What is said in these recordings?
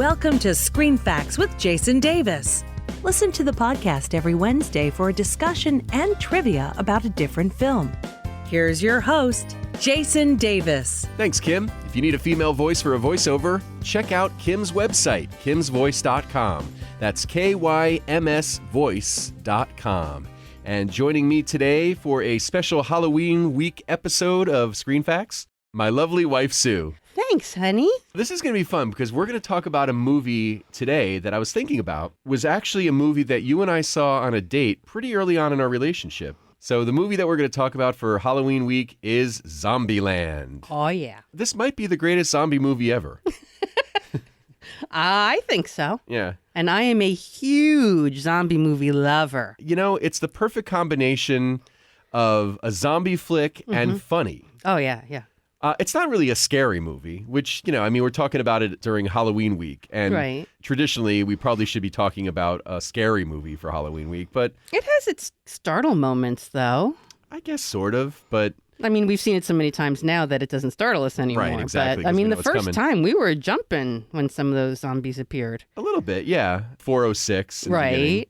Welcome to Screen Facts with Jason Davis. Listen to the podcast every Wednesday for a discussion and trivia about a different film. Here's your host, Jason Davis. Thanks, Kim. If you need a female voice for a voiceover, check out Kim's website, kimsvoice.com. That's KYMSvoice.com. And joining me today for a special Halloween week episode of Screen Facts, my lovely wife, Sue. Thanks, honey. This is going to be fun because we're going to talk about a movie today that I was thinking about was actually a movie that you and I saw on a date pretty early on in our relationship. So the movie that we're going to talk about for Halloween week is Zombieland. Oh, yeah. This might be the greatest zombie movie ever. I think so. Yeah. And I am a huge zombie movie lover. You know, it's the perfect combination of a zombie flick and funny. Oh, yeah, yeah. It's not really a scary movie, which, you know, I mean, we're talking about it during Halloween week. And traditionally, we probably should be talking about a scary movie for Halloween week. But it has its startle moments, though. I guess sort of, but... I mean, we've seen it so many times now that it doesn't startle us anymore. Right, exactly. But, I mean, the first coming. time we were jumping when some of those zombies appeared. A little bit, yeah. 406. Right.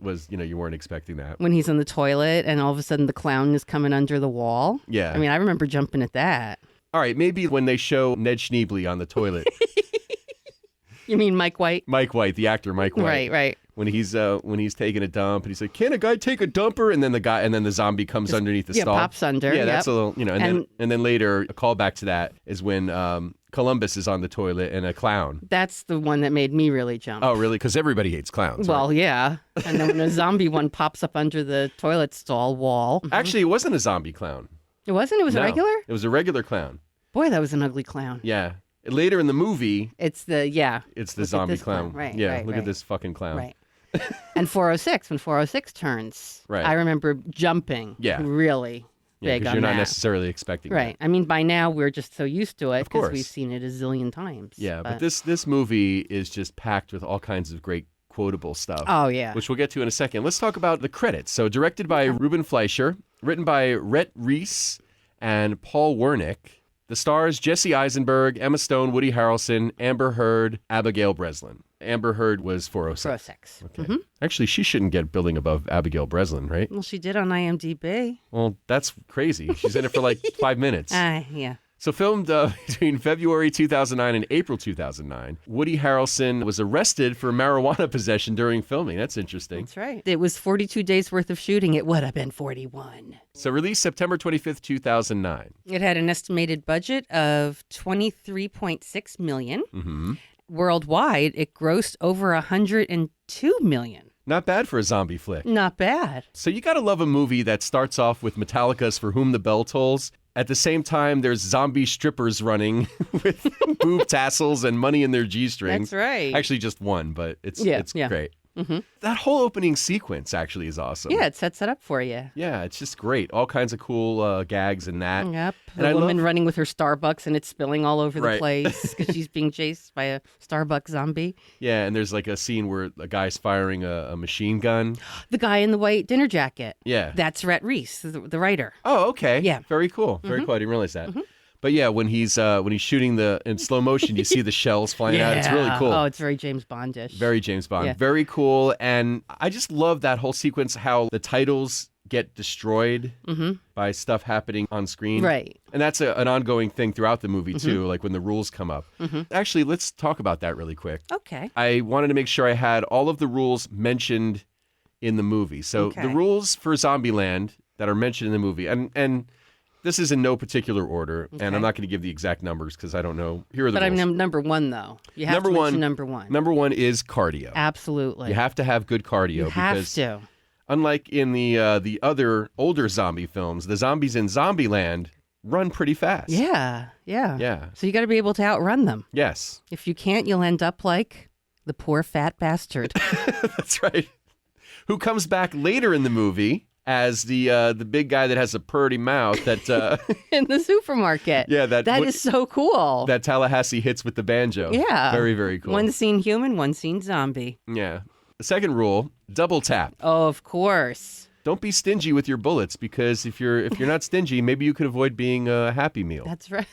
Was, you know, you weren't expecting that. When he's on the toilet and all of a sudden the clown is coming under the wall. Yeah. I mean, I remember jumping at that. All right, maybe when they show Ned Schneebly on the toilet. You mean Mike White? Mike White, the actor Mike White. Right. When he's taking a dump and he's like, "Can a guy take a dumper?" And then the zombie comes underneath the stall. Pops under. Yeah, that's a little, you know, and then later a callback to that is when Columbus is on the toilet and a clown. That's the one that made me really jump. Oh, really? Because everybody hates clowns. Well, right? yeah. And then when a zombie one pops up under the toilet stall wall. Actually, it wasn't a zombie clown. It wasn't? It was No, a regular? It was a regular clown. Boy, that was an ugly clown. Yeah. Later in the movie, it's the zombie clown. Right. Yeah, right, look at this fucking clown. Right. And 406, when 406 turns, right. I remember jumping really big because on you're not that. necessarily expecting Right. that. I mean, by now we're just so used to it because course. we've seen it a zillion times. Yeah, but this movie is just packed with all kinds of great quotable stuff. Oh, yeah. Which we'll get to in a second. Let's talk about the credits. So directed by Ruben Fleischer, written by Rhett Reese and Paul Wernick. The stars, Jesse Eisenberg, Emma Stone, Woody Harrelson, Amber Heard, Abigail Breslin. Amber Heard was 406. 406. Okay. Mm-hmm. Actually, she shouldn't get billing above Abigail Breslin, right? Well, she did on IMDb. Well, that's crazy. She's in it for like 5 minutes. Yeah. So filmed between February 2009 and April 2009, Woody Harrelson was arrested for marijuana possession during filming. That's interesting. That's right. It was 42 days worth of shooting. It would have been 41. So released September 25th, 2009. It had an estimated budget of $23.6 million. Mm-hmm. Worldwide, it grossed over $102 million. Not bad for a zombie flick. Not bad. So you got to love a movie that starts off with Metallica's For Whom the Bell Tolls. At the same time, there's zombie strippers running with boob tassels and money in their G-strings. That's right. Actually, just one, but it's great. Mm-hmm. That whole opening sequence actually is awesome. Yeah, it sets it up for you. Yeah, it's just great. All kinds of cool gags in that. Yep. And The woman running with her Starbucks and it's spilling all over the Right. place because she's being chased by a Starbucks zombie. Yeah, and there's like a scene where a guy's firing a machine gun. The guy in the white dinner jacket. Yeah. That's Rhett Reese, the writer. Oh, okay. Yeah. Very cool. Very cool. I didn't realize that. Mm-hmm. But yeah, when he's shooting in slow motion, you see the shells flying out. It's really cool. Oh, it's very James Bondish. Very James Bond. Yeah. Very cool. And I just love that whole sequence, how the titles get destroyed by stuff happening on screen. Right. And that's an ongoing thing throughout the movie, too, like when the rules come up. Actually, let's talk about that really quick. Okay. I wanted to make sure I had all of the rules mentioned in the movie. So the rules for Zombieland that are mentioned in the movie, and this is in no particular order, and I'm not going to give the exact numbers because I don't know. Here are the rules. But I'm number one, though. You have to mention number one. Number one is cardio. Absolutely. You have to have good cardio. You have because to. Unlike in the other older zombie films, the zombies in Zombieland run pretty fast. Yeah. So you got to be able to outrun them. Yes. If you can't, you'll end up like the poor fat bastard. That's right. Who comes back later in the movie as the big guy that has a purty mouth that in the supermarket. Yeah, that is so cool. That Tallahassee hits with the banjo. Yeah. Very, very cool. One scene human, one scene zombie. Yeah. The second rule, double tap. Oh, of course. Don't be stingy with your bullets, because if you're not stingy, maybe you could avoid being a Happy Meal. That's right.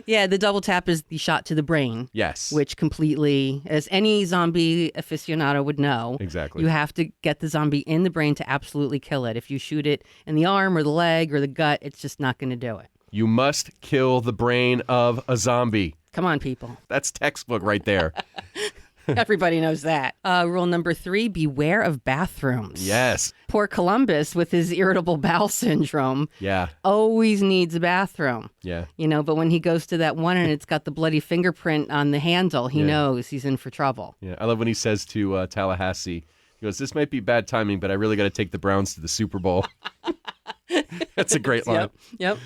Yeah, the double tap is the shot to the brain. Yes. Which completely, as any zombie aficionado would know, Exactly. you have to get the zombie in the brain to absolutely kill it. If you shoot it in the arm or the leg or the gut, it's just not going to do it. You must kill the brain of a zombie. Come on, people. That's textbook right there. Everybody knows that. Rule number 3, beware of bathrooms. Yes. Poor Columbus with his irritable bowel syndrome Yeah. always needs a bathroom. Yeah. But when he goes to that one and it's got the bloody fingerprint on the handle, he Yeah. knows he's in for trouble. Yeah. I love when he says to Tallahassee, he goes, "This might be bad timing, but I really got to take the Browns to the Super Bowl." That's a great line. Yep.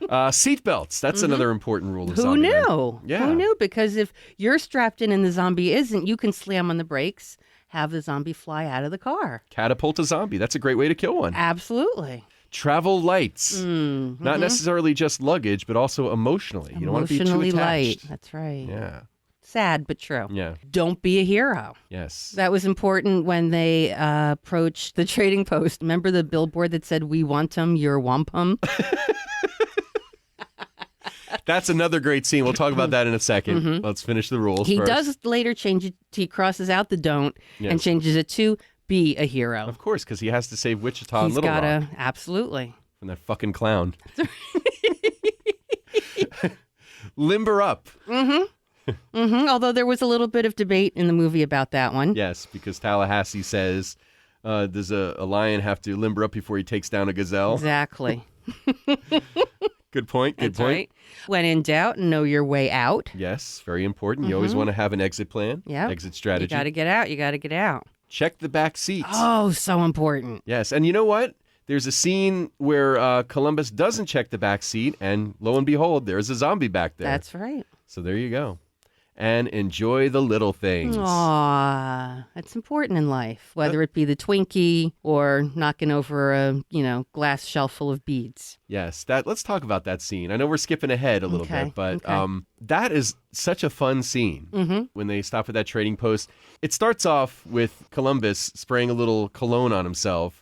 Seatbelts. That's another important rule of Who Zombieland. knew? Yeah. Who knew? Because if you're strapped in and the zombie isn't, you can slam on the brakes, have the zombie fly out of the car. Catapult a zombie. That's a great way to kill one. Absolutely. Travel lights. Not necessarily just luggage, but also emotionally. You don't want to be too Emotionally attached. light. That's right. Yeah. Sad, but true. Yeah. Don't be a hero. Yes. That was important when they approached the trading post. Remember the billboard that said, "We want 'em, you're wampum"? That's another great scene. We'll talk about that in a 2nd. Let's finish the rules He first. does later change it. He crosses out the don't and Yes. changes it to be a hero. Of course, because he has to save Wichita and He's Little gotta, Rock absolutely. from that fucking clown. Limber up. Although there was a little bit of debate in the movie about that one. Yes, because Tallahassee says, does a lion have to limber up before he takes down a gazelle? Exactly. Good point. Good That's point. right. When in doubt, know your way out. Yes, very important. You always want to have an exit plan, Yep. exit strategy. You got to get out. You got to get out. Check the back seats. Oh, so important. Yes, and you know what? There's a scene where Columbus doesn't check the back seat, and lo and behold, there's a zombie back there. That's right. So there you go. And enjoy the little things. Aw, that's important in life, whether it be the Twinkie or knocking over a, glass shelf full of beads. Yes, let's talk about that scene. I know we're skipping ahead a little Okay, bit, but okay. that is such a fun scene when they stop at that trading post. It starts off with Columbus spraying a little cologne on himself,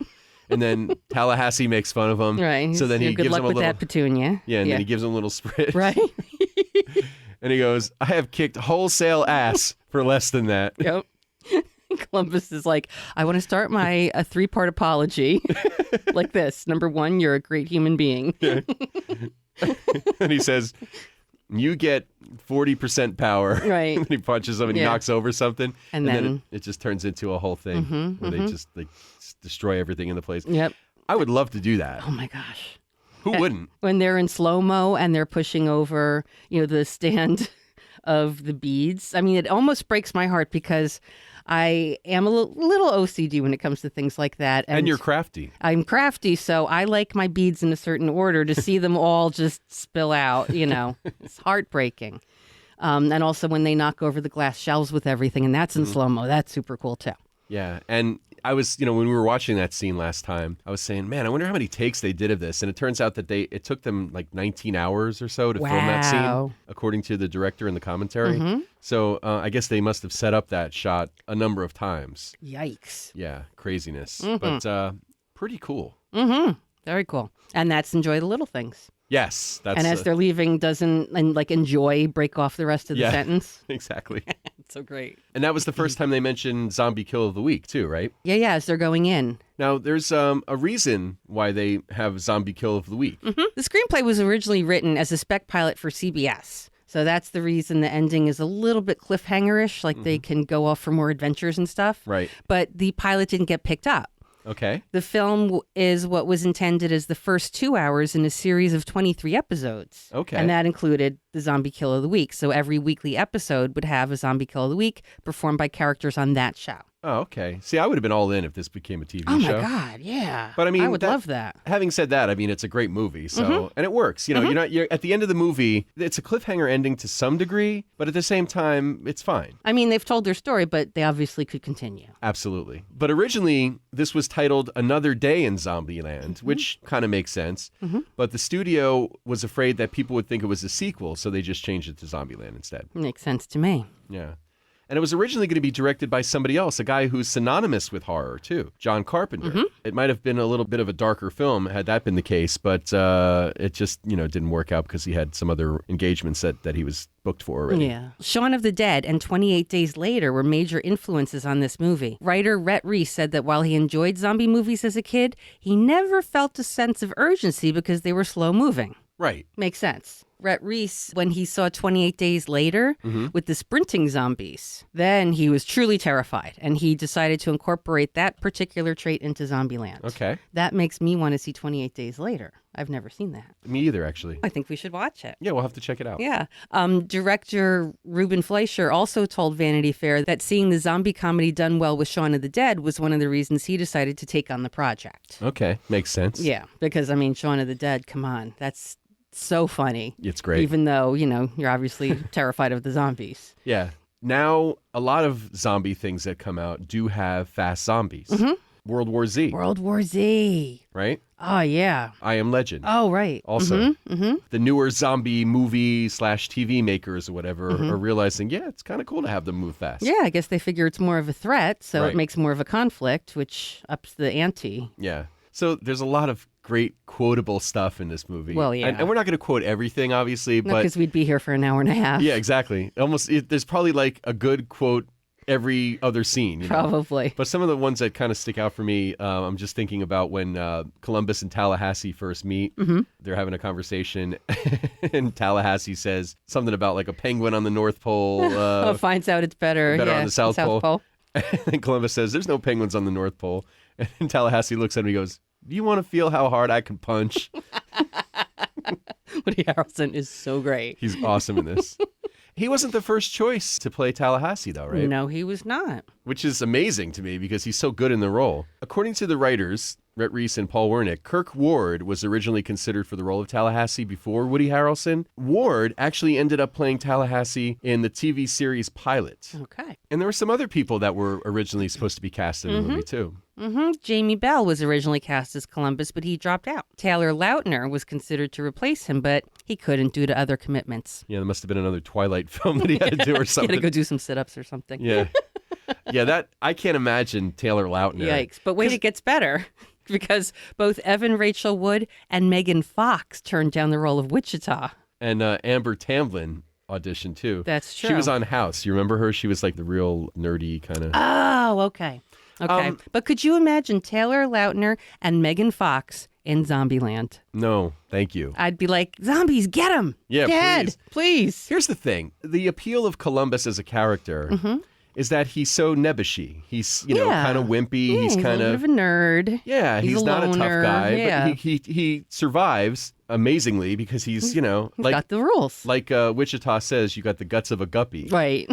and then Tallahassee makes fun of him. Right. So then he good gives luck him a with little that petunia. yeah, and then he gives him a little spritz. Right? And he goes, "I have kicked wholesale ass for less than that." Yep. Columbus is like, I want to start my 3-part apology like this. Number 1, you're a great human being. And he says, "You get 40% power." Right. And he punches him and he Yeah. knocks over something. And then- it just turns into a whole thing where they just destroy everything in the place. Yep. I would love to do that. Oh my gosh. Who wouldn't? When they're in slow-mo and they're pushing over, the stand of the beads. I mean, it almost breaks my heart because I am a little OCD when it comes to things like that. And you're crafty. I'm crafty, so I like my beads in a certain order. To see them all just spill out, it's heartbreaking. And also when they knock over the glass shelves with everything, and that's in slow-mo. That's super cool, too. Yeah. And I was, when we were watching that scene last time, I was saying, man, I wonder how many takes they did of this. And it turns out that it took them like 19 hours or so to film that Wow. scene, according to the director in the commentary. So I guess they must have set up that shot a number of times. Yikes. Yeah, craziness. But pretty cool. Very cool. And that's enjoy the little things. Yes. That's And as they're leaving, doesn't enjoy break off the rest of the Yeah. sentence. exactly. It's so great. And that was the first time they mentioned Zombie Kill of the Week, too, right? Yeah, as they're going in. Now, there's a reason why they have Zombie Kill of the Week. The screenplay was originally written as a spec pilot for CBS. So that's the reason the ending is a little bit cliffhanger-ish, like they can go off for more adventures and stuff. Right. But the pilot didn't get picked up. Okay. The film is what was intended as the first 2 hours in a series of 23 episodes. Okay. And that included the Zombie Kill of the Week. So every weekly episode would have a Zombie Kill of the Week performed by characters on that show. Oh, okay. See, I would have been all in if this became a TV Oh, show. my God, yeah. But I mean, I would love that. Having said that, I mean, it's a great movie, so and it works. You're at the end of the movie. It's a cliffhanger ending to some degree, but at the same time, it's fine. I mean, they've told their story, but they obviously could continue. Absolutely. But originally, this was titled Another Day in Zombieland, which kind of makes sense. But the studio was afraid that people would think it was a sequel, so they just changed it to Zombieland instead. Makes sense to me. Yeah. And it was originally going to be directed by somebody else, a guy who's synonymous with horror, too, John Carpenter. It might have been a little bit of a darker film had that been the case, but it just, didn't work out because he had some other engagements that he was booked for already. Yeah. Shaun of the Dead and 28 Days Later were major influences on this movie. Writer Rhett Reese said that while he enjoyed zombie movies as a kid, he never felt a sense of urgency because they were slow moving. Right. Makes sense. Rhett Reese, when he saw 28 Days Later with the sprinting zombies, then he was truly terrified, and he decided to incorporate that particular trait into Zombieland. Okay. That makes me want to see 28 Days Later. I've never seen that. Me either, actually. I think we should watch it. Yeah, we'll have to check it out. Yeah. Director Ruben Fleischer also told Vanity Fair that seeing the zombie comedy done well with Shaun of the Dead was one of the reasons he decided to take on the project. Okay, makes sense. Yeah, because, Shaun of the Dead, come on, that's so funny. It's great. Even though, you're obviously terrified of the zombies. Yeah. Now, a lot of zombie things that come out do have fast zombies. World War Z. World War Z. Right? Oh, yeah. I Am Legend. Oh, right. Also, the newer zombie movie / TV makers or whatever are realizing, it's kind of cool to have them move fast. Yeah, I guess they figure it's more of a threat, so Right. it makes more of a conflict, which ups the ante. Yeah. So there's a lot of great quotable stuff in this movie. Well, yeah. And we're not going to quote everything, obviously, No, but because we'd be here for an hour and a half. yeah, exactly. There's probably like a good quote every other scene. Probably. But some of the ones that kind of stick out for me, I'm just thinking about when Columbus and Tallahassee first meet. They're having a conversation, and Tallahassee says something about like a penguin on the North Pole. Finds out it's better. On the South Pole. And Columbus says, "There's no penguins on the North Pole." And Tallahassee looks at him and he goes, "Do you want to feel how hard I can punch?" Woody Harrelson is so great. He's awesome in this. He wasn't the first choice to play Tallahassee, though, right? No, he was not. Which is amazing to me because he's so good in the role. According to the writers, Rhett Reese and Paul Wernick, Kirk Ward was originally considered for the role of Tallahassee before Woody Harrelson. Ward actually ended up playing Tallahassee in the TV series Pilot. Okay. And there were some other people that were originally supposed to be cast in the movie, too. Jamie Bell was originally cast as Columbus, but he dropped out. Taylor Lautner was considered to replace him, but he couldn't due to other commitments. Yeah, there must have been another Twilight film that he had to do or He something. had to go do some sit-ups or something. Yeah. Yeah, that I can't imagine Taylor Lautner. Yikes. But wait, it gets better. Because both Evan Rachel Wood and Megan Fox turned down the role of Wichita. And Amber Tamblyn auditioned, too. That's true. She was on House. You remember her? She was like the real nerdy kind of... Oh, okay. Okay. But could you imagine Taylor Lautner and Megan Fox in Zombieland? No, thank you. I'd be like, zombies, get him. Yeah, Dad, please. Here's the thing. The appeal of Columbus as a character is that he's so nebbishy. He's, kind of wimpy. Yeah, he's kind a little bit of a nerd. Yeah, he's a not a tough loner. guy. Yeah. But he survives amazingly because he's, He's got the rules. Like Wichita says, you got the guts of a guppy. Right.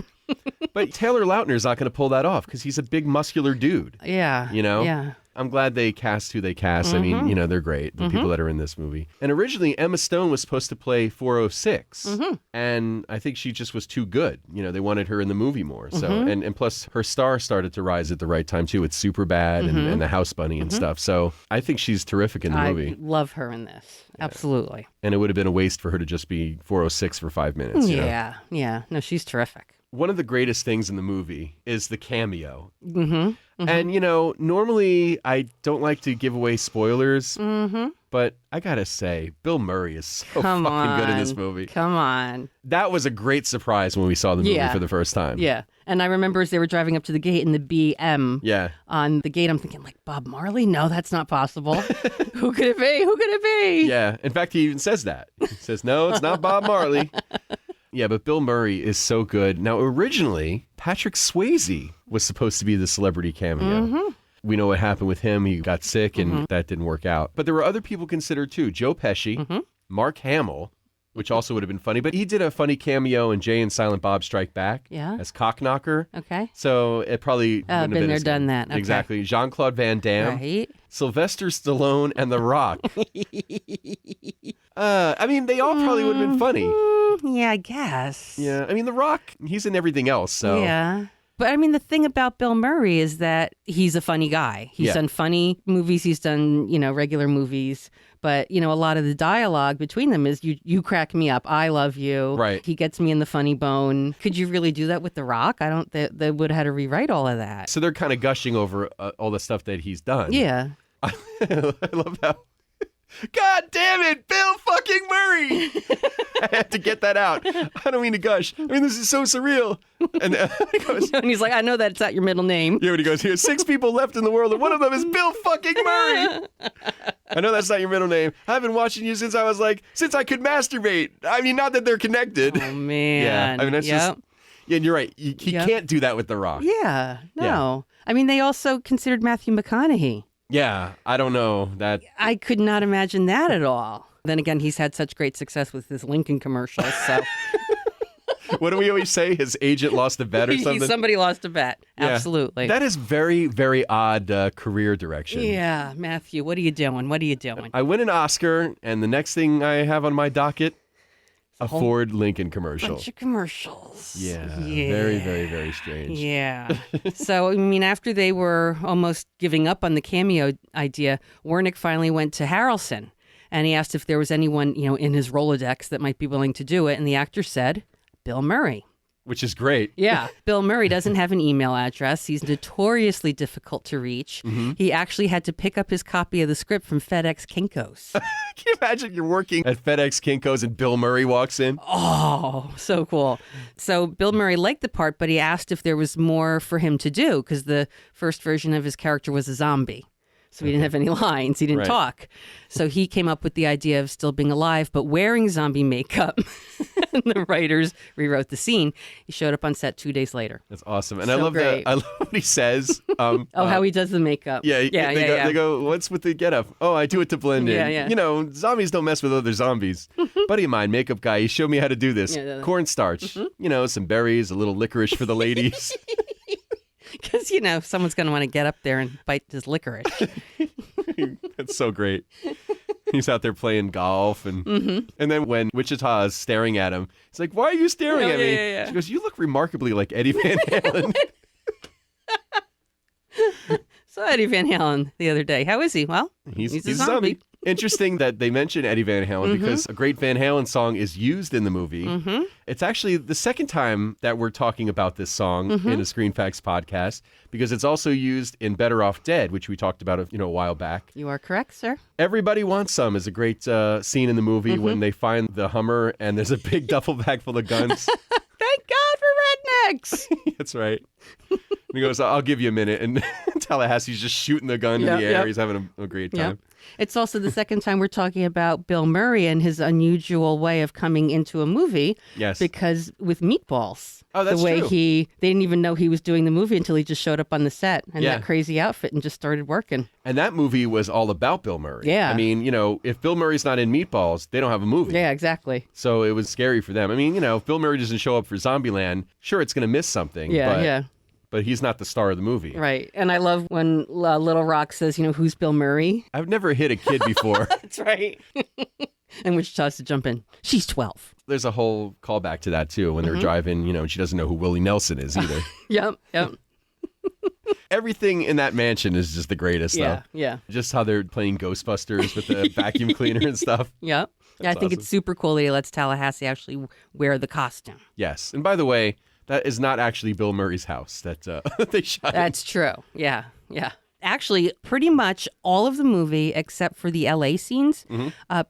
But Taylor Lautner's not going to pull that off because he's a big muscular dude. Yeah. Yeah. I'm glad they cast who they cast. I mean, they're great, the people that are in this movie. And originally, Emma Stone was supposed to play 406. And I think she just was too good. They wanted her in the movie more. So, and plus, her star started to rise at the right time, too. With Superbad and The House Bunny and stuff. So I think she's terrific in the movie. I love her in this. Absolutely. And it would have been a waste for her to just be 406 for 5 minutes. you know? Yeah. No, she's terrific. One of the greatest things in the movie is the cameo. And, normally I don't like to give away spoilers, but I gotta say, Bill Murray is so fucking good in this movie. Come on. That was a great surprise when we saw the movie for the first time. Yeah. And I remember as they were driving up to the gate in the BM on the gate, I'm thinking, like, Bob Marley? No, that's not possible. Who could it be? Who could it be? Yeah. In fact, he even says that. He says, no, it's not Bob Marley. Yeah, but Bill Murray is so good. Now, originally, Patrick Swayze was supposed to be the celebrity cameo. We know what happened with him. He got sick, and that didn't work out. But there were other people considered, too. Joe Pesci, Mark Hamill, which also would have been funny. But he did a funny cameo in Jay and Silent Bob Strike Back as Cockknocker. Okay. So it probably wouldn't have been there, as done good. that. Okay. Exactly. Jean-Claude Van Damme. Right. Sylvester Stallone and The Rock. I mean, they all probably would have been funny. Yeah, I guess. Yeah, I mean, The Rock, he's in everything else, so. Yeah. But I mean, the thing about Bill Murray is that he's a funny guy. He's done funny movies. He's done, regular movies. But, a lot of the dialogue between them is you crack me up. I love you. Right. He gets me in the funny bone. Could you really do that with The Rock? They would have had to rewrite all of that. So they're kind of gushing over all the stuff that he's done. Yeah. I love how. God damn it, Bill fucking Murray! I had to get that out. I don't mean to gush. I mean, this is so surreal. And he goes, And he's like, I know that's not your middle name. yeah, when he goes, here's 6 people left in the world, and one of them is Bill fucking Murray. I know that's not your middle name. I've been watching you since since I could masturbate. I mean, not that they're connected. Oh, man. Yeah, I mean, that's just. Yeah, and you're right. He can't do that with The Rock. Yeah, no. Yeah. I mean, they also considered Matthew McConaughey. Yeah, I don't know that. I could not imagine that at all. Then again, he's had such great success with his Lincoln commercials. So, what do we always say? His agent lost a bet or something? Somebody lost a bet. Yeah. Absolutely. That is very, very odd career direction. Yeah, Matthew, what are you doing? What are you doing? I win an Oscar, and the next thing I have on my docket, a Ford Lincoln commercial. Bunch of commercials. Yeah. Very, very, very strange. Yeah. So, I mean, after they were almost giving up on the cameo idea, Wernick finally went to Harrelson, and he asked if there was anyone, in his Rolodex that might be willing to do it, and the actor said, Bill Murray. Which is great. Yeah. Bill Murray doesn't have an email address. He's notoriously difficult to reach. Mm-hmm. He actually had to pick up his copy of the script from FedEx Kinko's. Can you imagine you're working at FedEx Kinko's and Bill Murray walks in? Oh, so cool. So Bill Murray liked the part, but he asked if there was more for him to do because the first version of his character was a zombie. So he didn't have any lines. He didn't talk. So he came up with the idea of still being alive, but wearing zombie makeup. And the writers rewrote the scene. He showed up on set 2 days later. That's awesome. And so I love great. I love what he says. How he does the makeup. Yeah. They go, what's with the getup? Oh, I do it to blend in. Yeah. Zombies don't mess with other zombies. Buddy of mine, makeup guy, he showed me how to do this. Cornstarch, some berries, a little licorice for the ladies. Because, someone's going to want to get up there and bite his licorice. That's so great. He's out there playing golf. And then when Wichita is staring at him, he's like, why are you staring at me? Yeah. She goes, you look remarkably like Eddie Van Halen. So Eddie Van Halen the other day. How is he? Well, he's a zombie. Interesting that they mention Eddie Van Halen because a great Van Halen song is used in the movie. Mm-hmm. It's actually the second time that we're talking about this song in a Screen Facts podcast because it's also used in Better Off Dead, which we talked about a while back. You are correct, sir. Everybody Wants Some is a great scene in the movie when they find the Hummer and there's a big duffel bag full of guns. Thank God for rednecks. That's right. And he goes, I'll give you a minute. And Tallahassee's just shooting the gun in the air. He's having a great time. It's also the second time we're talking about Bill Murray and his unusual way of coming into a movie. Yes. Because with Meatballs. Oh, that's the way true. they didn't even know he was doing the movie until he just showed up on the set and that crazy outfit and just started working. And that movie was all about Bill Murray. Yeah. I mean, if Bill Murray's not in Meatballs, they don't have a movie. Yeah, exactly. So it was scary for them. I mean, if Bill Murray doesn't show up for Zombieland, sure, it's going to miss something. But he's not the star of the movie. Right. And I love when Little Rock says, who's Bill Murray? I've never hit a kid before. That's right. And Wichita has to jump in. She's 12. There's a whole callback to that, too, when they're driving, and she doesn't know who Willie Nelson is either. Yep. Everything in that mansion is just the greatest, though. Yeah. Just how they're playing Ghostbusters with the vacuum cleaner and stuff. Yep. Yeah, I think it's super cool that he lets Tallahassee actually wear the costume. Yes. And by the way, that is not actually Bill Murray's house that they shot. That's true. Yeah. Actually, pretty much all of the movie, except for the L.A. scenes,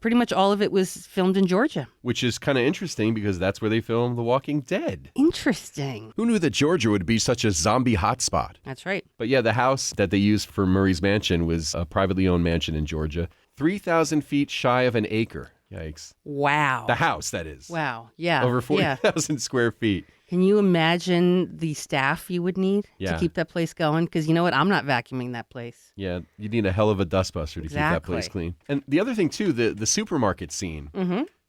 pretty much all of it was filmed in Georgia. Which is kind of interesting because that's where they filmed The Walking Dead. Interesting. Who knew that Georgia would be such a zombie hotspot? That's right. But yeah, the house that they used for Murray's mansion was a privately owned mansion in Georgia, 3,000 feet shy of an acre. Yikes. Wow. The house, that is. Wow. Yeah. Over 40,000 square feet. Can you imagine the staff you would need to keep that place going? Because you know what? I'm not vacuuming that place. Yeah, you need a hell of a dustbuster to keep that place clean. And the other thing, too, the supermarket scene,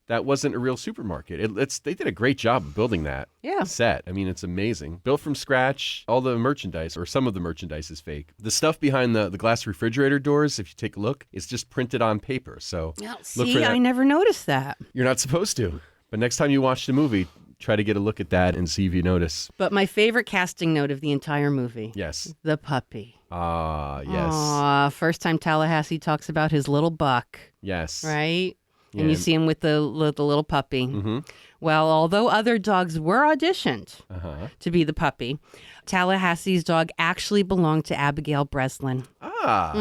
that wasn't a real supermarket. They did a great job of building that set. I mean, it's amazing. Built from scratch, all the merchandise, or some of the merchandise is fake. The stuff behind the glass refrigerator doors, if you take a look, is just printed on paper. So look for that. I never noticed that. You're not supposed to. But next time you watch the movie, try to get a look at that and see if you notice. But my favorite casting note of the entire movie. Yes. The puppy. Ah, yes. First time Tallahassee talks about his little buck. Yes. Right? Yeah. And you see him with the little puppy. Mm-hmm. Well, although other dogs were auditioned to be the puppy, Tallahassee's dog actually belonged to Abigail Breslin. Ah.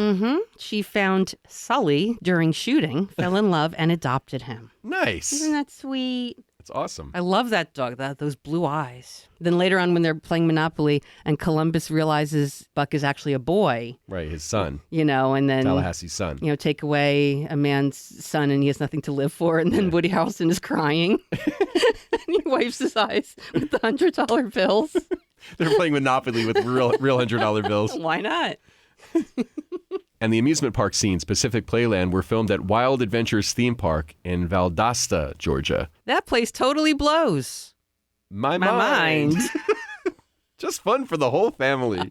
She found Sully during shooting, fell in love, and adopted him. Nice. Isn't that sweet? That's awesome. I love that dog, those blue eyes. Then later on when they're playing Monopoly and Columbus realizes Buck is actually a boy, Right, his son. and then Tallahassee's son. take away a man's son and he has nothing to live for, and then Woody Harrelson is crying. And he wipes his eyes with the $100 bills. They're playing Monopoly with real $100 bills. Why not? And the amusement park scenes, Pacific Playland, were filmed at Wild Adventures Theme Park in Valdosta, Georgia. That place totally blows. My mind. Just fun for the whole family.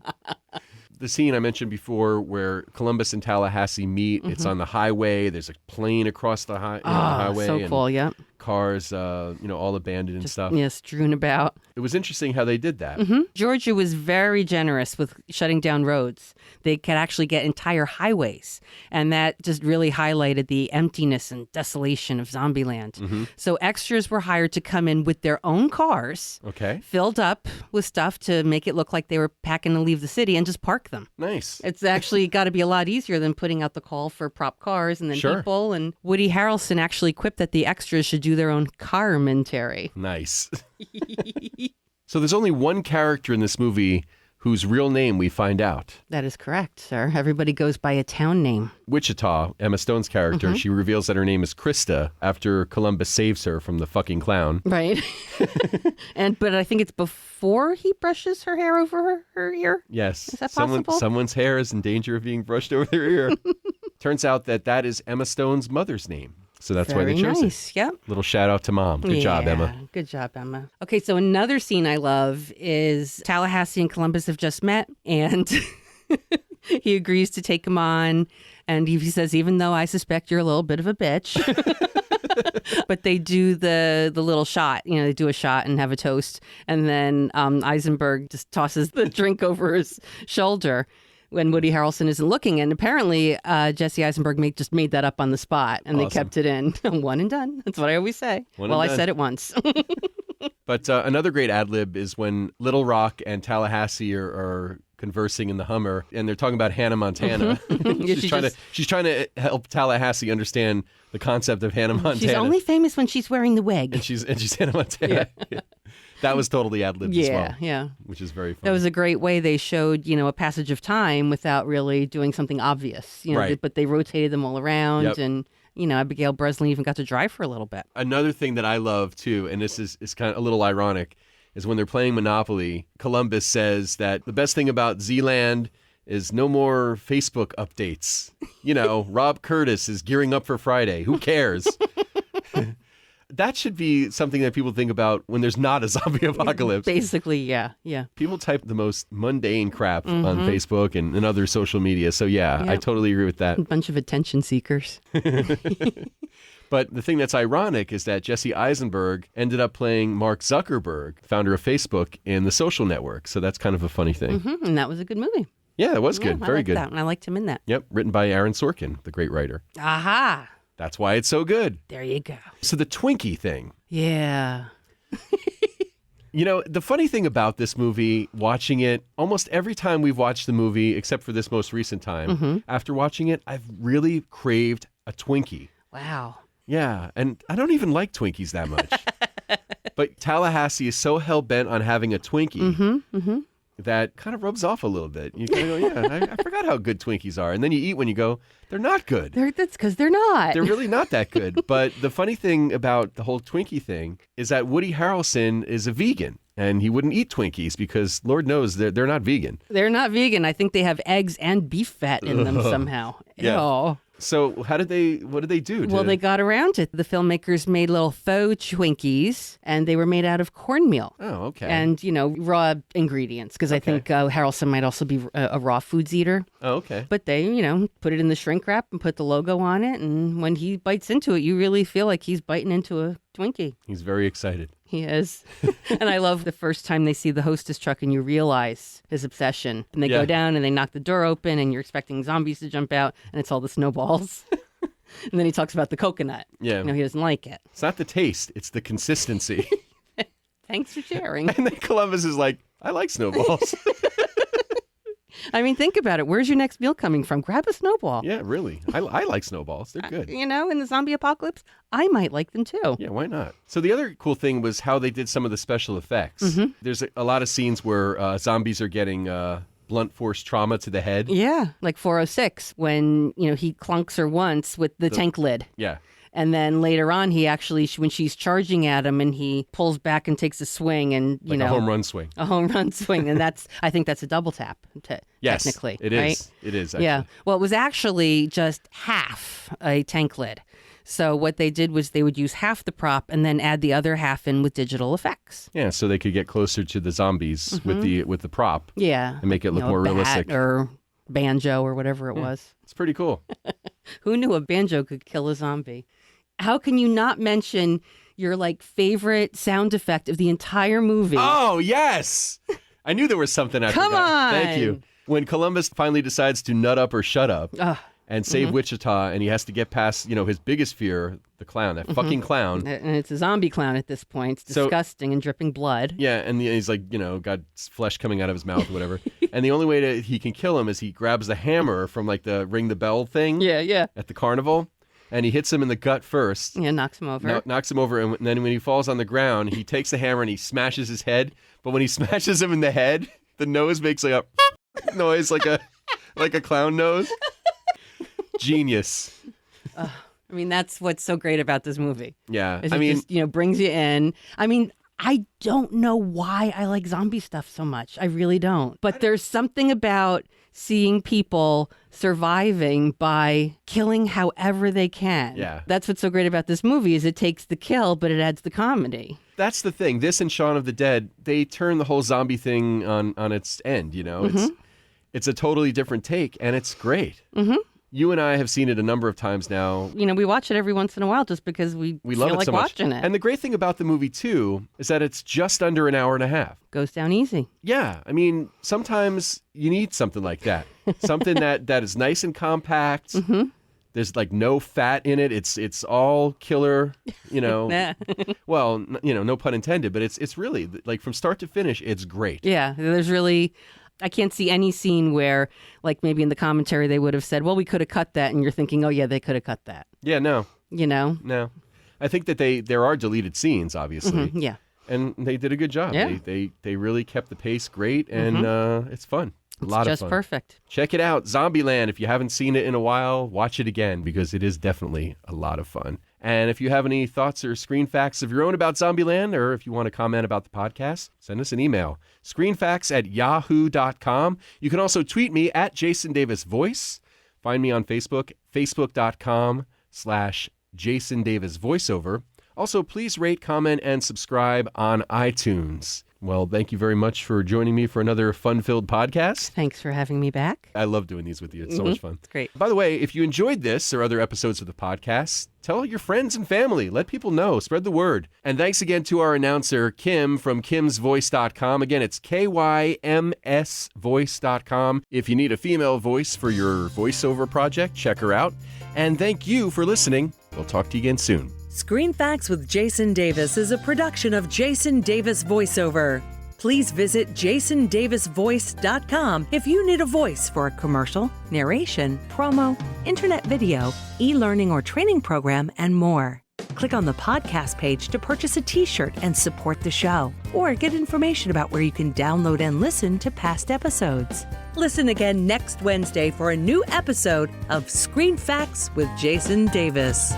The scene I mentioned before where Columbus and Tallahassee meet, it's on the highway. There's a plane across the highway. So cool, yeah. Cars, all abandoned and stuff. Yeah, strewn about. It was interesting how they did that. Georgia was very generous with shutting down roads. They could actually get entire highways. And that just really highlighted the emptiness and desolation of Zombieland. So extras were hired to come in with their own cars, Okay. filled up with stuff to make it look like they were packing to leave the city, and just park them. Nice. It's actually got to be a lot easier than putting out the call for prop cars and then Sure. people. And Woody Harrelson actually quipped that the extras should do their own carmentary. Nice. So there's only one character in this movie whose real name we find out. That is correct, sir. Everybody goes by a town name. Wichita, Emma Stone's character, she reveals that her name is Krista after Columbus saves her from the fucking clown. Right. But I think it's before he brushes her hair over her ear. Yes. Is that possible? Someone's hair is in danger of being brushed over their ear. Turns out that is Emma Stone's mother's name. So that's why they chose nice. it. Yep. Little shout out to Mom. Good job, Emma. Good job, Emma. Okay, so another scene I love is Tallahassee and Columbus have just met, and he agrees to take him on. And he says, even though I suspect you're a little bit of a bitch. But they do the little shot. They do a shot and have a toast. And then Eisenberg just tosses the drink over his shoulder when Woody Harrelson isn't looking. And apparently Jesse Eisenberg just made that up on the spot, and Awesome. they kept it in. One and done. That's what I always say. I said it once. But another great ad lib is when Little Rock and Tallahassee are conversing in the Hummer, and they're talking about Hannah Montana. She's trying to help Tallahassee understand the concept of Hannah Montana. She's only famous when she's wearing the wig. and she's Hannah Montana. Yeah. That was totally ad libbed as well. Yeah. Which is very fun. That was a great way they showed, a passage of time without really doing something obvious. Right. But they rotated them all around, Yep. and Abigail Breslin even got to drive for a little bit. Another thing that I love too, and this is kind of a little ironic, is when they're playing Monopoly, Columbus says that the best thing about Zealand is no more Facebook updates. Rob Curtis is gearing up for Friday. Who cares? That should be something that people think about when there's not a zombie apocalypse. Basically, yeah. People type the most mundane crap on Facebook and other social media. So yeah, I totally agree with that. A bunch of attention seekers. But the thing that's ironic is that Jesse Eisenberg ended up playing Mark Zuckerberg, founder of Facebook, in The Social Network. So that's kind of a funny thing. And that was a good movie. Yeah, it was good. I Very liked good. That, and I liked him in that. Yep, written by Aaron Sorkin, the great writer. Aha! That's why it's so good. There you go. So the Twinkie thing. Yeah. The funny thing about this movie, watching it, almost every time we've watched the movie, except for this most recent time, after watching it, I've really craved a Twinkie. Wow. Yeah, and I don't even like Twinkies that much. But Tallahassee is so hell-bent on having a Twinkie that kind of rubs off a little bit. You kind of go, yeah, I forgot how good Twinkies are. And then you eat one, you go, they're not good. That's because they're not. They're really not that good. But the funny thing about the whole Twinkie thing is that Woody Harrelson is a vegan. And he wouldn't eat Twinkies because Lord knows they're not vegan. They're not vegan. I think they have eggs and beef fat in them somehow. Yeah. Ew. So what did they do? Well, they got around it. The filmmakers made little faux Twinkies, and they were made out of cornmeal. Oh, okay. And, raw ingredients, because I think Harrelson might also be a raw foods eater. Oh, okay. But they, put it in the shrink wrap and put the logo on it, and when he bites into it, you really feel like he's biting into a Twinkie. He's very excited. He is. And I love the first time they see the hostess truck and you realize his obsession. And they go down and they knock the door open and you're expecting zombies to jump out and it's all the snowballs. And then he talks about the coconut. Yeah. He doesn't like it. It's not the taste, it's the consistency. Thanks for sharing. And then Columbus is like, I like snowballs. I mean, think about it. Where's your next meal coming from? Grab a snowball. Yeah, really. I like snowballs. They're good. In the zombie apocalypse, I might like them too. Yeah, why not? So the other cool thing was how they did some of the special effects. Mm-hmm. There's a lot of scenes where zombies are getting blunt force trauma to the head. Yeah, like 406 when, he clunks her once with the tank lid. Yeah. And then later on, he actually, when she's charging at him and he pulls back and takes a swing and, a home run swing. A home run swing. And I think that's a double tap, yes, technically. It right? is. It is, actually. Yeah. Well, it was actually just half a tank lid. So what they did was they would use half the prop and then add the other half in with digital effects. Yeah, so they could get closer to the zombies with the prop. Yeah. And make it look more realistic. Or banjo or whatever it was. It's pretty cool. Who knew a banjo could kill a zombie? How can you not mention your favorite sound effect of the entire movie? Oh, yes. I knew there was something I Come forgot. on. Thank you. When Columbus finally decides to nut up or shut up and save Wichita, and he has to get past, his biggest fear, the clown, that fucking clown. And it's a zombie clown at this point. It's disgusting and dripping blood. Yeah, and he's like, got flesh coming out of his mouth or whatever. And the only way that he can kill him is he grabs the hammer from the ring the bell thing at the carnival. And he hits him in the gut first. Yeah, knocks him over. Knocks him over. And then when he falls on the ground, he takes the hammer and he smashes his head. But when he smashes him in the head, the nose makes a noise like a clown nose. Genius. That's what's so great about this movie. Yeah. It just, brings you in. I don't know why I like zombie stuff so much. I really don't. But there's something about seeing people surviving by killing however they can. Yeah. That's what's so great about this movie is it takes the kill, but it adds the comedy. That's the thing. This and Shaun of the Dead, they turn the whole zombie thing on its end, It's a totally different take, and it's great. Mm-hmm. You and I have seen it a number of times now. We watch it every once in a while just because we feel love it like so watching much. it. And the great thing about the movie, too, is that it's just under an hour and a half. Goes down easy. Yeah. Sometimes you need something like that. Something that is nice and compact. Mm-hmm. There's no fat in it. It's all killer, Well, no pun intended, but it's really from start to finish, it's great. Yeah. There's really... I can't see any scene where, maybe in the commentary they would have said, well, we could have cut that. And you're thinking, oh, yeah, they could have cut that. Yeah, no. No. I think that there are deleted scenes, obviously. Mm-hmm, yeah. And they did a good job. Yeah. They really kept the pace great, and it's fun. A lot of fun. Just perfect. Check it out, Zombieland. If you haven't seen it in a while, watch it again because it is definitely a lot of fun. And if you have any thoughts or screen facts of your own about Zombieland, or if you want to comment about the podcast, send us an email, screenfacts@yahoo.com. You can also tweet me at Jason Davis Voice. Find me on Facebook, facebook.com/Jason Davis Voiceover. Also, please rate, comment, and subscribe on iTunes. Well, thank you very much for joining me for another fun-filled podcast. Thanks for having me back. I love doing these with you. It's so much fun. It's great. By the way, if you enjoyed this or other episodes of the podcast, tell your friends and family. Let people know. Spread the word. And thanks again to our announcer, Kim from kimsvoice.com. Again, it's KYMSvoice.com. If you need a female voice for your voiceover project, check her out. And thank you for listening. We'll talk to you again soon. Screen Facts with Jason Davis is a production of Jason Davis Voiceover. Please visit jasondavisvoice.com if you need a voice for a commercial, narration, promo, internet video, e-learning or training program, and more. Click on the podcast page to purchase a t-shirt and support the show, or get information about where you can download and listen to past episodes. Listen again next Wednesday for a new episode of Screen Facts with Jason Davis.